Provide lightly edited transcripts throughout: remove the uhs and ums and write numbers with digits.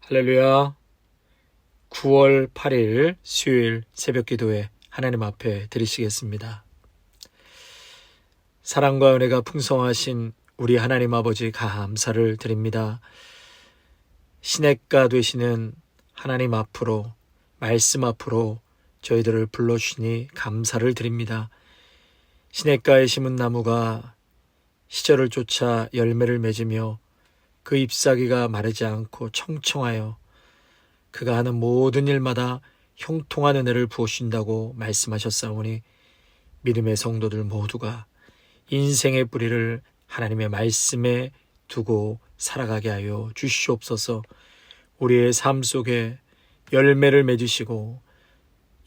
할렐루야. 9월 8일 수요일 새벽 기도회 하나님 앞에 드리시겠습니다. 사랑과 은혜가 풍성하신 우리 하나님 아버지 감사를 드립니다. 시냇가 되시는 하나님 앞으로, 말씀 앞으로 저희들을 불러주시니 감사를 드립니다. 시냇가에 심은 나무가 시절을 쫓아 열매를 맺으며 그 잎사귀가 마르지 않고 청청하여 그가 하는 모든 일마다 형통한 은혜를 부어주신다고 말씀하셨사오니 믿음의 성도들 모두가 인생의 뿌리를 하나님의 말씀에 두고 살아가게 하여 주시옵소서. 우리의 삶 속에 열매를 맺으시고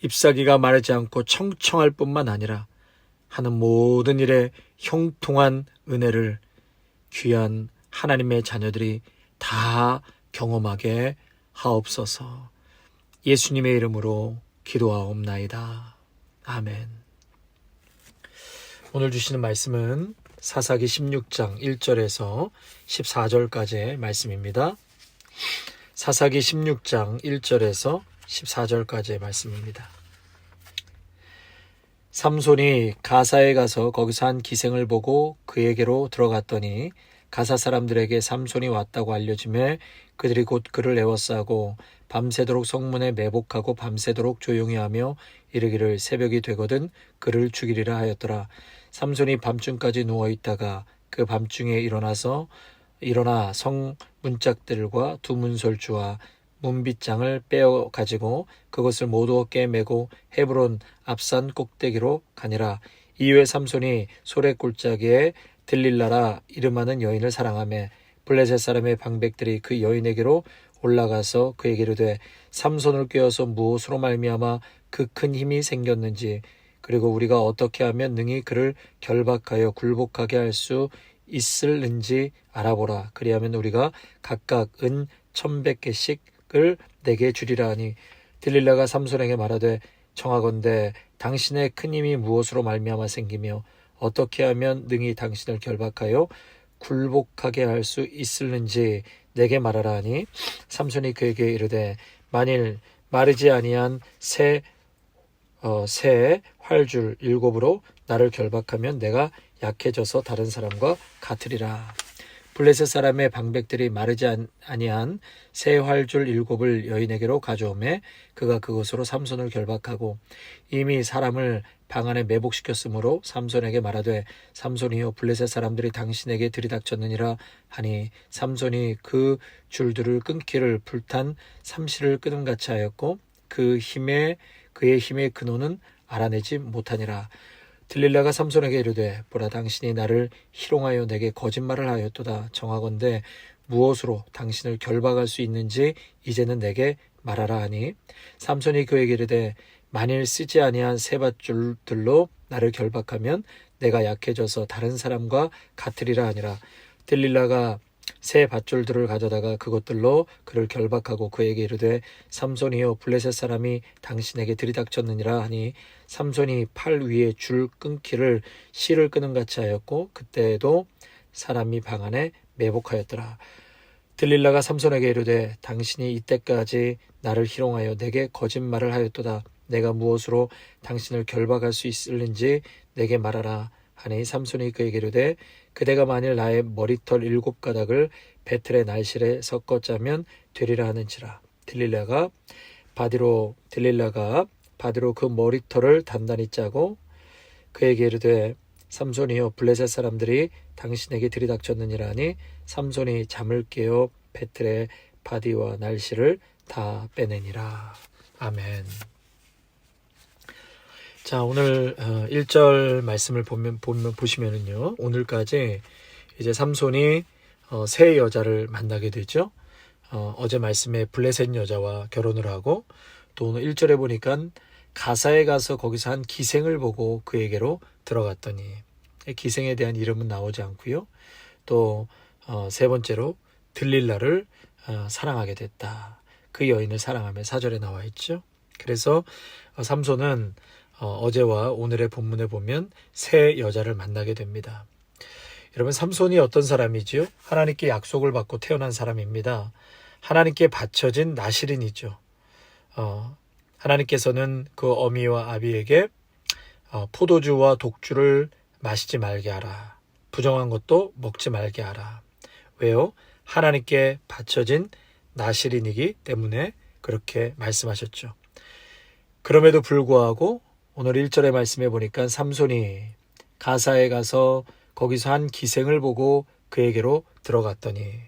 잎사귀가 마르지 않고 청청할 뿐만 아니라 하는 모든 일에 형통한 은혜를 귀한 하나님의 자녀들이 다 경험하게 하옵소서. 예수님의 이름으로 기도하옵나이다. 아멘. 오늘 주시는 말씀은 사사기 16장 1절에서 14절까지의 말씀입니다. 사사기 16장 1절에서 14절까지의 말씀입니다. 삼손이 가사에 가서 거기서 한 기생을 보고 그에게로 들어갔더니 가사 사람들에게 삼손이 왔다고 알려지매 그들이 곧 그를 에워싸고 밤새도록 성문에 매복하고 밤새도록 조용히 하며 이르기를 새벽이 되거든 그를 죽이리라 하였더라. 삼손이 밤중까지 누워있다가 그 밤중에 일어나 성 문짝들과 두 문설주와 문빗장을 빼어 가지고 그것을 모두 어깨에 메고 헤브론 앞산 꼭대기로 가니라. 이후에 삼손이 소래 골짜기에 들릴라라 이름하는 여인을 사랑하며 블레셋 사람의 방백들이 그 여인에게로 올라가서 그에게 이르되 삼손을 꾀어서 무엇으로 말미암아 그 큰 힘이 생겼는지 그리고 우리가 어떻게 하면 능히 그를 결박하여 굴복하게 할 수 있을는지 알아보라. 그리하면 우리가 각각 은 1,100개씩을 내게 주리라 하니 들릴라가 삼손에게 말하되 청하건대 당신의 큰 힘이 무엇으로 말미암아 생기며 어떻게 하면 능히 당신을 결박하여 굴복하게 할 수 있을는지 내게 말하라 하니 삼손이 그에게 이르되 만일 마르지 아니한 새 활줄 7으로 나를 결박하면 내가 약해져서 다른 사람과 같으리라. 블레셋 사람의 방백들이 마르지 아니한 새 활줄 7을 여인에게로 가져오매 그가 그것으로 삼손을 결박하고 이미 사람을 방 안에 매복시켰으므로 삼손에게 말하되 삼손이여 블레셋 사람들이 당신에게 들이닥쳤느니라 하니 삼손이 그 줄들을 끊기를 불탄 삼시를 끊음같이 하였고 그의 힘의 근원은 알아내지 못하니라. 들릴라가 삼손에게 이르되 보라 당신이 나를 희롱하여 내게 거짓말을 하였도다. 정하건대 무엇으로 당신을 결박할 수 있는지 이제는 내게 말하라 하니 삼손이 그에게 이르되 만일 쓰지 아니한 새 밧줄들로 나를 결박하면 내가 약해져서 다른 사람과 같으리라 하니라. 들릴라가 새 밧줄들을 가져다가 그것들로 그를 결박하고 그에게 이르되 삼손이여 블레셋 사람이 당신에게 들이닥쳤느니라 하니 삼손이 팔 위에 줄 끊기를 실을 끊음같이 하였고 그때에도 사람이 방 안에 매복하였더라. 들릴라가 삼손에게 이르되 당신이 이때까지 나를 희롱하여 내게 거짓말을 하였도다. 내가 무엇으로 당신을 결박할 수 있을는지 내게 말하라 하니 삼손이 그에게 이르되 그대가 만일 나의 머리털 7가닥을 배틀의 날실에 섞어 짜면 되리라 하는지라. 들릴라가 바디로 그 머리털을 단단히 짜고 그에게 이르되 삼손이여 블레셋 사람들이 당신에게 들이닥쳤느니라 하니 삼손이 잠을 깨어 배틀의 바디와 날실을 다 빼내니라. 아멘. 자, 오늘 1절 말씀을 보시면은요. 오늘까지 이제 삼손이 새 여자를 만나게 되죠. 어제 말씀에 블레셋 여자와 결혼을 하고 또 오늘 1절에 보니까 가사에 가서 거기서 한 기생을 보고 그에게로 들어갔더니 기생에 대한 이름은 나오지 않고요. 또 세 번째로 들릴라를 사랑하게 됐다. 그 여인을 사랑하며 4절에 나와 있죠. 그래서 삼손은 어제와 오늘의 본문에 보면 새 여자를 만나게 됩니다. 여러분 삼손이 어떤 사람이지요? 하나님께 약속을 받고 태어난 사람입니다. 하나님께 바쳐진 나실인이죠. 하나님께서는 그 어미와 아비에게 포도주와 독주를 마시지 말게 하라. 부정한 것도 먹지 말게 하라. 왜요? 하나님께 바쳐진 나실인이기 때문에 그렇게 말씀하셨죠. 그럼에도 불구하고 오늘 1절의 말씀에 보니까 삼손이 가사에 가서 거기서 한 기생을 보고 그에게로 들어갔더니,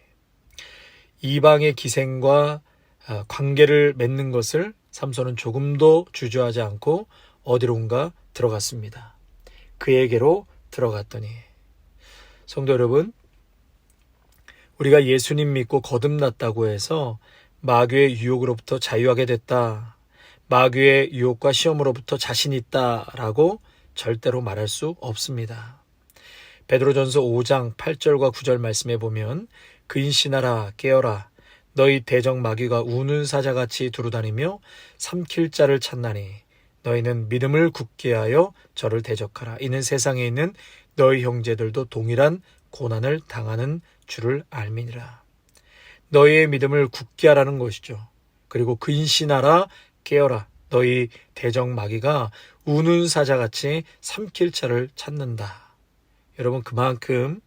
이방의 기생과 관계를 맺는 것을 삼손은 조금도 주저하지 않고 어디론가 들어갔습니다. 그에게로 들어갔더니, 성도 여러분, 우리가 예수님 믿고 거듭났다고 해서 마귀의 유혹으로부터 자유하게 됐다, 마귀의 유혹과 시험으로부터 자신 있다라고 절대로 말할 수 없습니다. 베드로전서 5장 8절과 9절 말씀에 보면 근신하라 깨어라 너희 대적 마귀가 우는 사자같이 두루다니며 삼킬 자를 찾나니 너희는 믿음을 굳게 하여 저를 대적하라. 이는 세상에 있는 너희 형제들도 동일한 고난을 당하는 줄을 알미니라. 너희의 믿음을 굳게 하라는 것이죠. 그리고 근신하라 깨어라 너희 대적 마귀가 우는 사자같이 삼킬 자를 찾는다. 여러분, 그만큼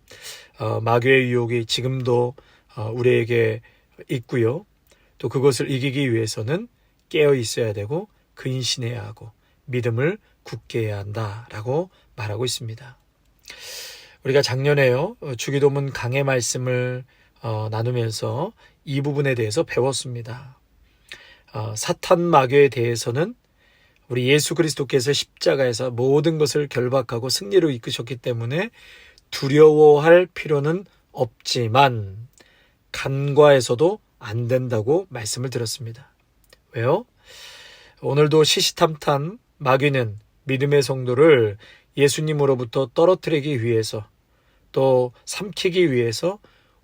마귀의 유혹이 지금도 우리에게 있고요. 또 그것을 이기기 위해서는 깨어 있어야 되고 근신해야 하고 믿음을 굳게 해야 한다라고 말하고 있습니다. 우리가 작년에요, 주기도문 강해 말씀을 나누면서 이 부분에 대해서 배웠습니다. 사탄 마귀에 대해서는 우리 예수 그리스도께서 십자가에서 모든 것을 결박하고 승리로 이끄셨기 때문에 두려워할 필요는 없지만 간과해서도 안 된다고 말씀을 드렸습니다. 왜요? 오늘도 시시탐탐 마귀는 믿음의 성도를 예수님으로부터 떨어뜨리기 위해서 또 삼키기 위해서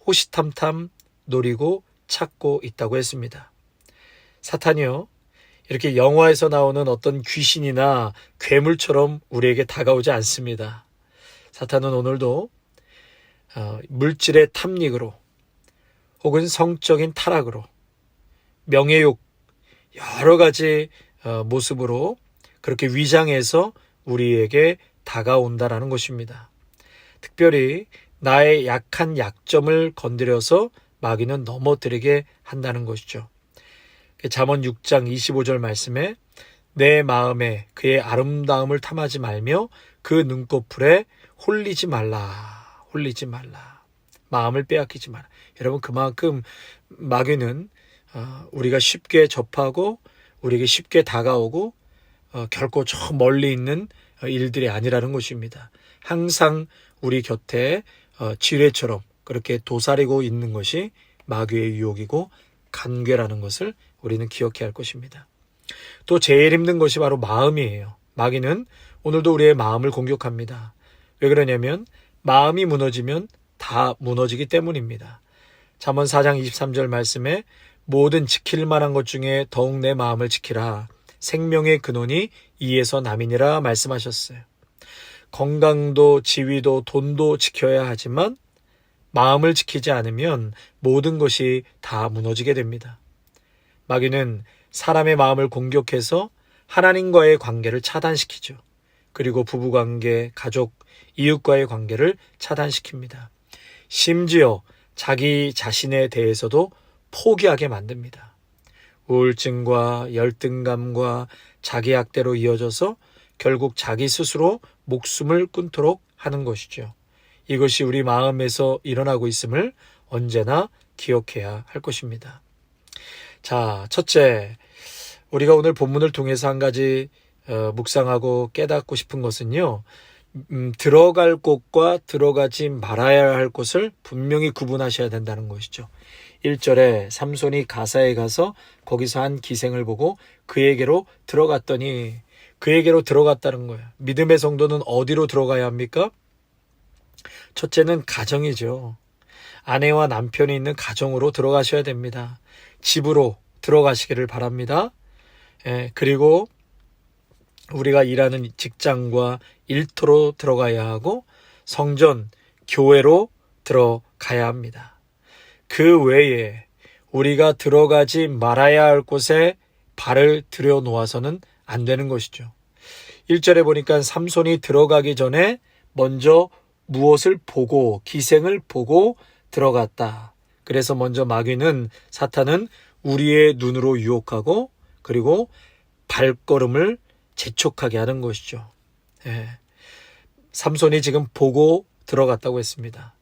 호시탐탐 노리고 찾고 있다고 했습니다. 사탄이요, 이렇게 영화에서 나오는 어떤 귀신이나 괴물처럼 우리에게 다가오지 않습니다. 사탄은 오늘도 물질의 탐닉으로 혹은 성적인 타락으로 명예욕 여러 가지 모습으로 그렇게 위장해서 우리에게 다가온다라는 것입니다. 특별히 나의 약한 약점을 건드려서 마귀는 넘어뜨리게 한다는 것이죠. 잠언 6장 25절 말씀에 내 마음에 그의 아름다움을 탐하지 말며 그 눈꺼풀에 홀리지 말라. 마음을 빼앗기지 마라. 여러분, 그만큼 마귀는 우리가 쉽게 접하고 우리에게 쉽게 다가오고 결코 저 멀리 있는 일들이 아니라는 것입니다. 항상 우리 곁에 지뢰처럼 그렇게 도사리고 있는 것이 마귀의 유혹이고 간괴라는 것을 우리는 기억해야 할 것입니다. 또 제일 힘든 것이 바로 마음이에요. 마귀는 오늘도 우리의 마음을 공격합니다. 왜 그러냐면 마음이 무너지면 다 무너지기 때문입니다. 잠언 4장 23절 말씀에 모든 지킬 만한 것 중에 더욱 내 마음을 지키라. 생명의 근원이 이에서 남이니라 말씀하셨어요. 건강도 지위도 돈도 지켜야 하지만 마음을 지키지 않으면 모든 것이 다 무너지게 됩니다. 마귀는 사람의 마음을 공격해서 하나님과의 관계를 차단시키죠. 그리고 부부관계, 가족, 이웃과의 관계를 차단시킵니다. 심지어 자기 자신에 대해서도 포기하게 만듭니다. 우울증과 열등감과 자기학대로 이어져서 결국 자기 스스로 목숨을 끊도록 하는 것이죠. 이것이 우리 마음에서 일어나고 있음을 언제나 기억해야 할 것입니다. 자, 첫째, 우리가 오늘 본문을 통해서 한 가지 묵상하고 깨닫고 싶은 것은요, 들어갈 곳과 들어가지 말아야 할 곳을 분명히 구분하셔야 된다는 것이죠. 1절에 삼손이 가사에 가서 거기서 한 기생을 보고 그에게로 들어갔더니, 그에게로 들어갔다는 거예요. 믿음의 성도는 어디로 들어가야 합니까? 첫째는 가정이죠. 아내와 남편이 있는 가정으로 들어가셔야 됩니다. 집으로 들어가시기를 바랍니다. 그리고 우리가 일하는 직장과 일터로 들어가야 하고 성전, 교회로 들어가야 합니다. 그 외에 우리가 들어가지 말아야 할 곳에 발을 들여놓아서는 안 되는 것이죠. 1절에 보니까 삼손이 들어가기 전에 먼저 무엇을 보고 기생을 보고 들어갔다. 그래서 먼저 마귀는 사탄은 우리의 눈으로 유혹하고 그리고 발걸음을 재촉하게 하는 것이죠. 예. 삼손이 지금 보고 들어갔다고 했습니다.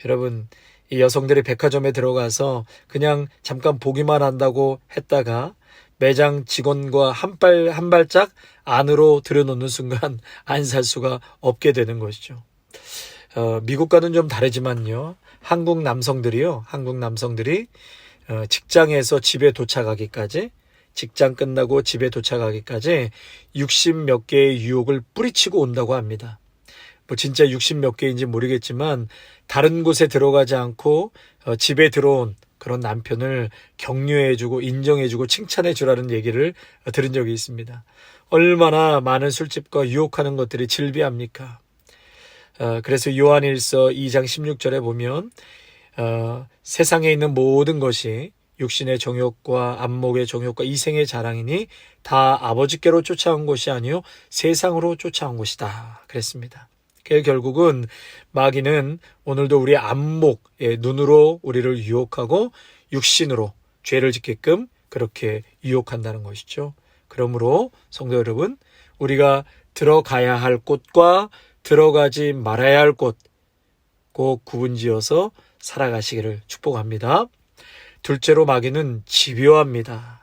여러분, 이 여성들이 백화점에 들어가서 그냥 잠깐 보기만 한다고 했다가 매장 직원과 한 발짝 안으로 들여놓는 순간 안 살 수가 없게 되는 것이죠. 미국과는 좀 다르지만요. 한국 남성들이 직장에서 집에 도착하기까지, 직장 끝나고 집에 도착하기까지 60몇 개의 유혹을 뿌리치고 온다고 합니다. 뭐 진짜 60몇 개인지 모르겠지만 다른 곳에 들어가지 않고 집에 들어온 그런 남편을 격려해주고 인정해주고 칭찬해주라는 얘기를 들은 적이 있습니다. 얼마나 많은 술집과 유혹하는 것들이 질비합니까? 그래서 요한일서 2장 16절에 보면 세상에 있는 모든 것이 육신의 정욕과 안목의 정욕과 이생의 자랑이니 다 아버지께로 쫓아온 것이 아니요 세상으로 쫓아온 것이다 그랬습니다. 결국은 마귀는 오늘도 우리의 안목의 눈으로 우리를 유혹하고 육신으로 죄를 짓게끔 그렇게 유혹한다는 것이죠. 그러므로 성도 여러분, 우리가 들어가야 할 곳과 들어가지 말아야 할 곳 꼭 구분지어서 살아가시기를 축복합니다. 둘째로 마귀는 집요합니다.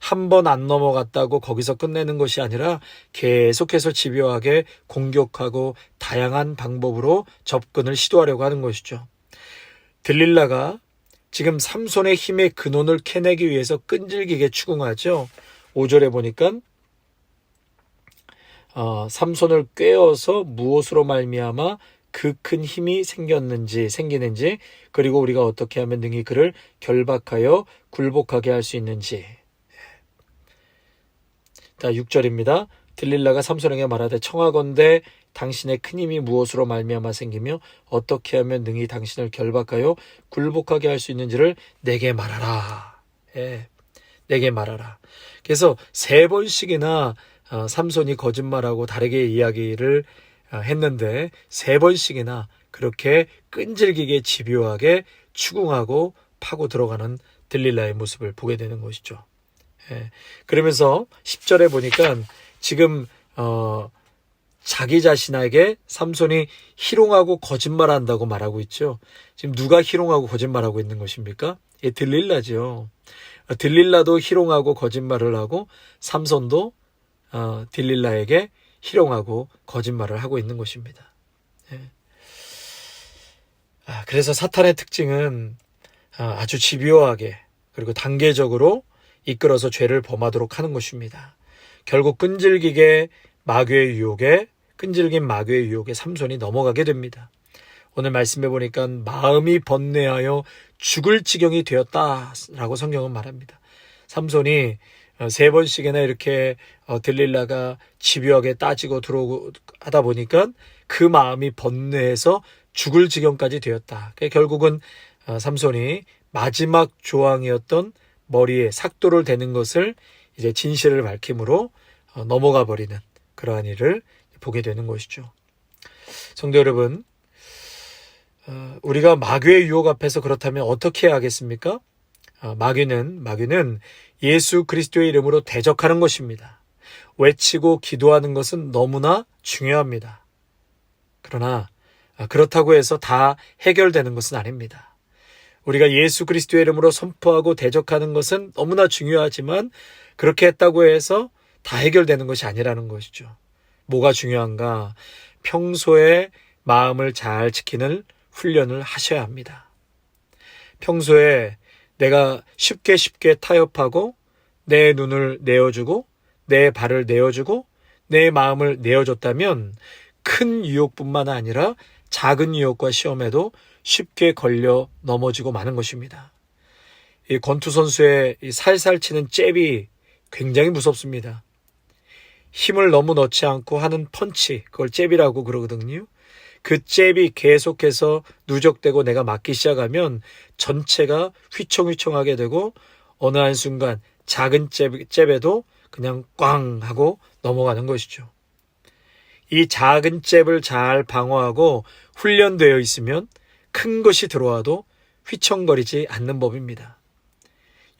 한 번 안 넘어갔다고 거기서 끝내는 것이 아니라 계속해서 집요하게 공격하고 다양한 방법으로 접근을 시도하려고 하는 것이죠. 들릴라가 지금 삼손의 힘의 근원을 캐내기 위해서 끈질기게 추궁하죠. 5절에 보니까 삼손을 꿰어서 무엇으로 말미암아 그 큰 힘이 생기는지 그리고 우리가 어떻게 하면 능히 그를 결박하여 굴복하게 할 수 있는지. 6절입니다. 들릴라가 삼손에게 말하되 청하건대 당신의 큰 힘이 무엇으로 말미암아 생기며 어떻게 하면 능히 당신을 결박하여 굴복하게 할 수 있는지를 내게 말하라. 예, 내게 말하라. 그래서 3번씩이나 삼손이 거짓말하고 다르게 이야기를 했는데 3번씩이나 그렇게 끈질기게 집요하게 추궁하고 파고 들어가는 들릴라의 모습을 보게 되는 것이죠. 예, 그러면서 10절에 보니까 지금 자기 자신에게 삼손이 희롱하고 거짓말한다고 말하고 있죠. 지금 누가 희롱하고 거짓말하고 있는 것입니까? 예, 들릴라죠. 들릴라도 희롱하고 거짓말을 하고 삼손도 들릴라에게 희롱하고 거짓말을 하고 있는 것입니다. 예. 그래서 사탄의 특징은 아주 집요하게 그리고 단계적으로 이끌어서 죄를 범하도록 하는 것입니다. 결국 끈질긴 마귀의 유혹에 삼손이 넘어가게 됩니다. 오늘 말씀해 보니까 마음이 번뇌하여 죽을 지경이 되었다라고 성경은 말합니다. 삼손이 3번씩이나 이렇게 들릴라가 집요하게 따지고 들어오고 하다 보니까 그 마음이 번뇌해서 죽을 지경까지 되었다. 결국은 삼손이 마지막 조항이었던 머리에 삭도를 대는 것을 이제 진실을 밝힘으로 넘어가 버리는 그러한 일을 보게 되는 것이죠. 성도 여러분, 우리가 마귀의 유혹 앞에서 그렇다면 어떻게 해야 하겠습니까? 마귀는 예수 그리스도의 이름으로 대적하는 것입니다. 외치고 기도하는 것은 너무나 중요합니다. 그러나 그렇다고 해서 다 해결되는 것은 아닙니다. 우리가 예수 그리스도의 이름으로 선포하고 대적하는 것은 너무나 중요하지만 그렇게 했다고 해서 다 해결되는 것이 아니라는 것이죠. 뭐가 중요한가? 평소에 마음을 잘 지키는 훈련을 하셔야 합니다. 평소에 내가 쉽게 타협하고 내 눈을 내어주고 내 발을 내어주고 내 마음을 내어줬다면 큰 유혹뿐만 아니라 작은 유혹과 시험에도 쉽게 걸려 넘어지고 마는 것입니다. 이 권투 선수의 이 살살 치는 잽이 굉장히 무섭습니다. 힘을 너무 넣지 않고 하는 펀치, 그걸 잽이라고 그러거든요. 그 잽이 계속해서 누적되고 내가 맞기 시작하면 전체가 휘청휘청하게 되고 어느 한순간 작은 잽에도 그냥 꽝 하고 넘어가는 것이죠. 이 작은 잽을 잘 방어하고 훈련되어 있으면 큰 것이 들어와도 휘청거리지 않는 법입니다.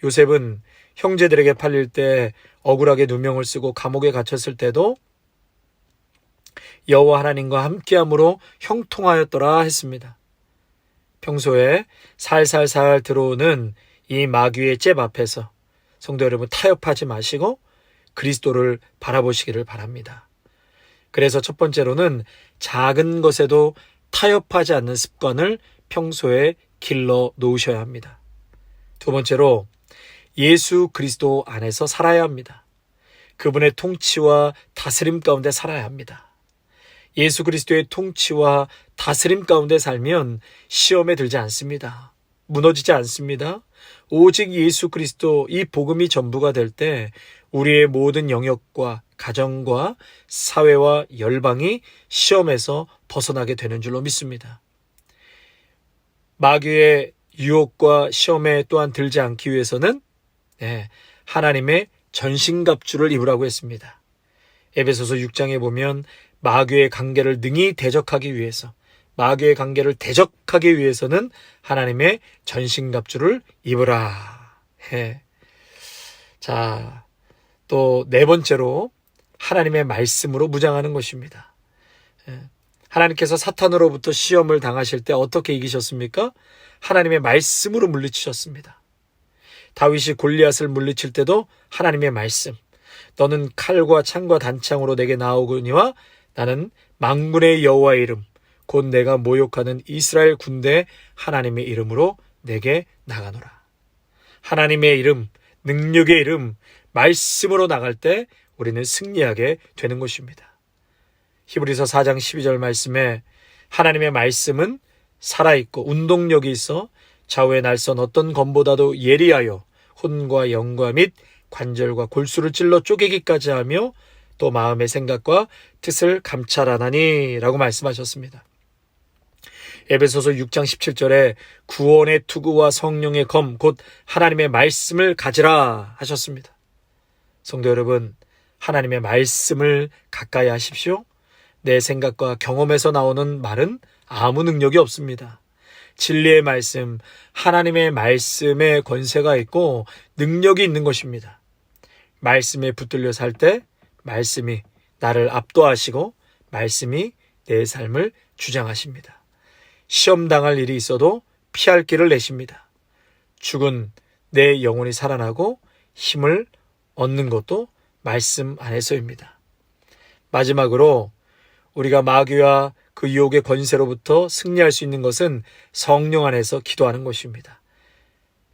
요셉은 형제들에게 팔릴 때 억울하게 누명을 쓰고 감옥에 갇혔을 때도 여호와 하나님과 함께함으로 형통하였더라 했습니다. 평소에 살살살 들어오는 이 마귀의 잽 앞에서 성도 여러분 타협하지 마시고 그리스도를 바라보시기를 바랍니다. 그래서 첫 번째로는 작은 것에도 타협하지 않는 습관을 평소에 길러 놓으셔야 합니다. 두 번째로 예수 그리스도 안에서 살아야 합니다. 그분의 통치와 다스림 가운데 살아야 합니다. 예수 그리스도의 통치와 다스림 가운데 살면 시험에 들지 않습니다. 무너지지 않습니다. 오직 예수 그리스도 이 복음이 전부가 될 때 우리의 모든 영역과 가정과 사회와 열방이 시험에서 벗어나게 되는 줄로 믿습니다. 마귀의 유혹과 시험에 또한 들지 않기 위해서는 하나님의 전신갑주를 입으라고 했습니다. 에베소서 6장에 보면 마귀의 관계를 능히 대적하기 위해서 마귀의 관계를 대적하기 위해서는 하나님의 전신갑주를 입으라 해. 자, 또 네 번째로 하나님의 말씀으로 무장하는 것입니다. 하나님께서 사탄으로부터 시험을 당하실 때 어떻게 이기셨습니까? 하나님의 말씀으로 물리치셨습니다. 다윗이 골리앗을 물리칠 때도 하나님의 말씀. 너는 칼과 창과 단창으로 내게 나오거니와 나는 만군의 여호와의 이름 곧 내가 모욕하는 이스라엘 군대 하나님의 이름으로 내게 나가노라. 하나님의 이름, 능력의 이름, 말씀으로 나갈 때 우리는 승리하게 되는 것입니다. 히브리서 4장 12절 말씀에 하나님의 말씀은 살아있고 운동력이 있어 좌우의 날선 어떤 검보다도 예리하여 혼과 영과 및 관절과 골수를 찔러 쪼개기까지 하며 또 마음의 생각과 뜻을 감찰하나니 라고 말씀하셨습니다. 에베소서 6장 17절에 구원의 투구와 성령의 검 곧 하나님의 말씀을 가지라 하셨습니다. 성도 여러분, 하나님의 말씀을 가까이 하십시오. 내 생각과 경험에서 나오는 말은 아무 능력이 없습니다. 진리의 말씀, 하나님의 말씀에 권세가 있고 능력이 있는 것입니다. 말씀에 붙들려 살 때 말씀이 나를 압도하시고 말씀이 내 삶을 주장하십니다. 시험 당할 일이 있어도 피할 길을 내십니다. 죽은 내 영혼이 살아나고 힘을 얻는 것도 말씀 안에서입니다. 마지막으로 우리가 마귀와 그 유혹의 권세로부터 승리할 수 있는 것은 성령 안에서 기도하는 것입니다.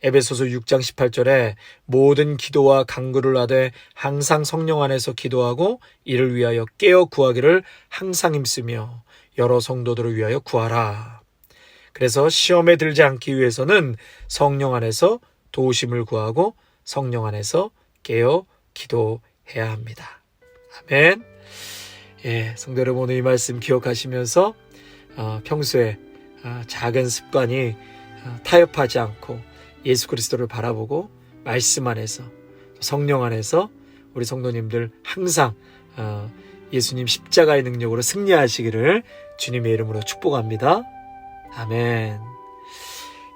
에베소서 6장 18절에 모든 기도와 간구를 하되 항상 성령 안에서 기도하고 이를 위하여 깨어 구하기를 항상 힘쓰며 여러 성도들을 위하여 구하라. 그래서 시험에 들지 않기 위해서는 성령 안에서 도우심을 구하고 성령 안에서 깨어 기도해야 합니다. 아멘. 성도 여러분, 오늘 이 말씀 기억하시면서 평소에 작은 습관이 타협하지 않고 예수 그리스도를 바라보고 말씀 안에서 성령 안에서 우리 성도님들 항상 예수님 십자가의 능력으로 승리하시기를 주님의 이름으로 축복합니다. 아멘.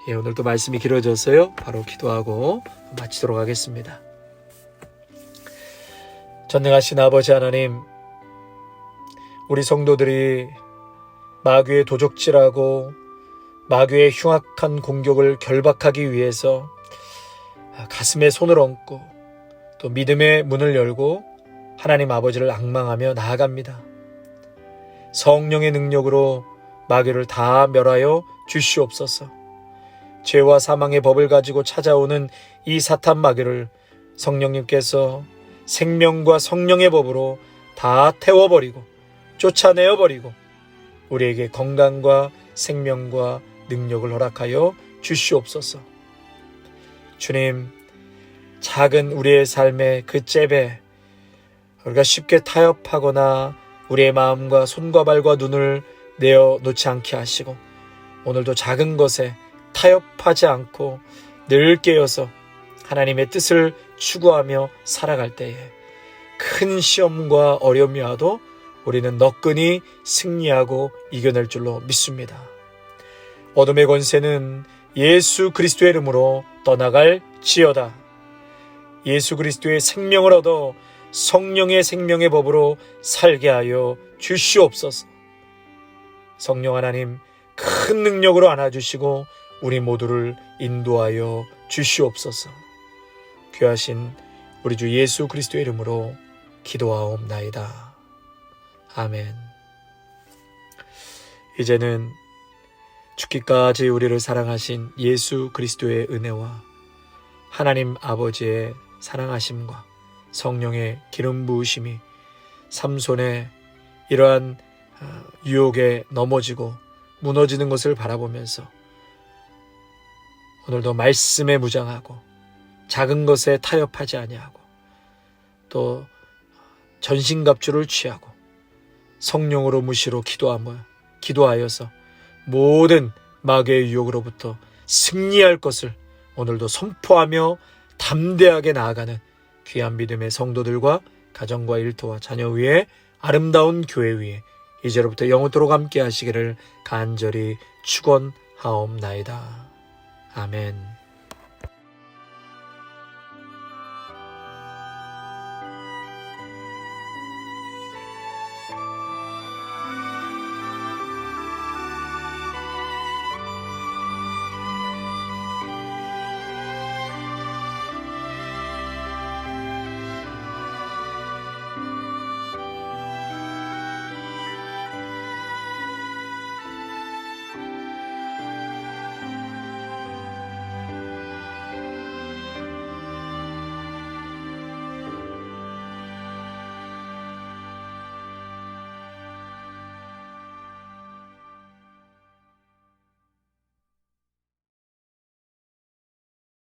오늘도 말씀이 길어져서요. 바로 기도하고 마치도록 하겠습니다. 전능하신 아버지 하나님, 우리 성도들이 마귀의 도적질하고 마귀의 흉악한 공격을 결박하기 위해서 가슴에 손을 얹고 또 믿음의 문을 열고 하나님 아버지를 앙망하며 나아갑니다. 성령의 능력으로 마귀를 다 멸하여 주시옵소서. 죄와 사망의 법을 가지고 찾아오는 이 사탄 마귀를 성령님께서 생명과 성령의 법으로 다 태워버리고 쫓아내어버리고 우리에게 건강과 생명과 능력을 허락하여 주시옵소서. 주님, 작은 우리의 삶의 그 잽에 우리가 쉽게 타협하거나 우리의 마음과 손과 발과 눈을 내어 놓지 않게 하시고 오늘도 작은 것에 타협하지 않고 늘 깨어서 하나님의 뜻을 추구하며 살아갈 때에 큰 시험과 어려움이 와도 우리는 너끈히 승리하고 이겨낼 줄로 믿습니다. 어둠의 권세는 예수 그리스도의 이름으로 떠나갈지어다. 예수 그리스도의 생명을 얻어 성령의 생명의 법으로 살게 하여 주시옵소서. 성령 하나님 큰 능력으로 안아주시고 우리 모두를 인도하여 주시옵소서. 귀하신 우리 주 예수 그리스도의 이름으로 기도하옵나이다. 아멘. 이제는 죽기까지 우리를 사랑하신 예수 그리스도의 은혜와 하나님 아버지의 사랑하심과 성령의 기름 부으심이 삼손의 이러한 유혹에 넘어지고 무너지는 것을 바라보면서 오늘도 말씀에 무장하고 작은 것에 타협하지 아니하고 또 전신갑주를 취하고 성령으로 무시로 기도하여서 모든 마귀의 유혹으로부터 승리할 것을 오늘도 선포하며 담대하게 나아가는 귀한 믿음의 성도들과 가정과 일터와 자녀 위에 아름다운 교회 위에 이제로부터 영원토록 함께 하시기를 간절히 축원하옵나이다. 아멘.